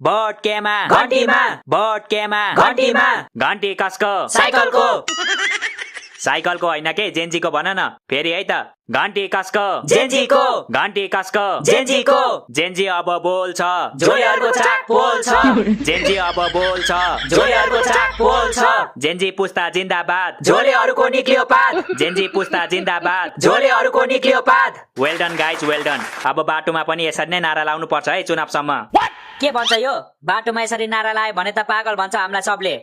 vote केमा घन्टीमा vote केमा घन्टीमा घन्टी कसको साइकलको साइकलको होइन के जेन्जीको भन न फेरि है त घन्टी कसको जेन्जीको घन्टी कसको जेन्जीको जेन्जी अब बोल्छ झोलेहरूको चाक पोल्छ जेन्जी अब बोल्छ झोलेहरूको चाक पोल्छ जेन्जी पुस्ता जिन्दाबाद झोलेहरूको निक्लियो पात जेन्जी पुस्ता जिन्दाबाद झोलेहरूको निक्लियो पात well done guys well done अब बाटोमा पनि यसरी नै नारा लाउनु पर्छ है चुनावसम्म के भन्छ यो बाटोमा यसरी नारा लायो भने त पागल भन्छ हामीलाई सबले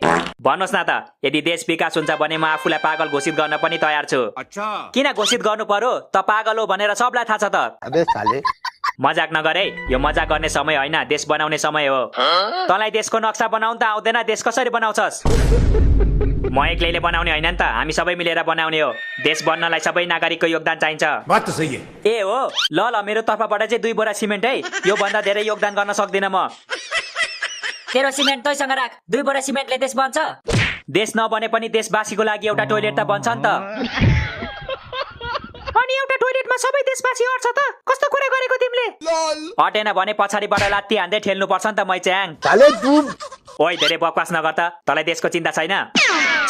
भन्नुहोस् न त यदि देश विकास हुन्छ भने म आफूलाई पागल घोषित गर्न पनि तयार छु किन घोषित गर्नु पर्यो त पागल हो भनेर सबलाई थाहा छ त मजाक नगरे यो मजाक गर्ने समय होइन देश बनाउने समय हो तँलाई देशको नक्सा बनाउन त आउँदैन देश कसरी बनाउँछस् म एक्लैले बनाउने होइन नि त हामी सबै मिलेर बनाउने हो देश बन्नलाई सबै नागरिकको योगदान चाहिन्छ बात त सही है ए हो ल मेरो तर्फबाट चाहिँ 2 बोरा सिमेन्ट है यो भन्दा धेरै योगदान गर्न सक्दिन म तेरो सिमेन्ट तैसँग राख 2 बोरा सिमेन्टले देश बन्छ देश नबने पनि देशवासीको लागि एउटा टोयलेट त बन्छ नि त अनि एउटा टोयलेटमा सबै देशवासी अट्छ त कस्तो कुरा गरेको तिमीले अटेन भने पछाडिबाट लात्ती हान्दै ठेल्नु पर्छ नि त मैच्याङ ओइ धेरै बकवास नगर त तँलाई देशको चिन्ता छैन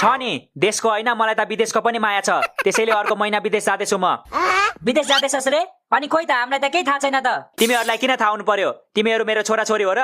छ नि देशको होइन मलाई त विदेशको पनि माया छ त्यसैले अर्को महिना विदेश जाँदैछु म विदेश जाँदैछस् रे अनि खोइ त हामीलाई त केही थाहा छैन त तिमीहरूलाई किन थाहा हुनु पर्यो तिमीहरू मेरो छोरा छोरी हो र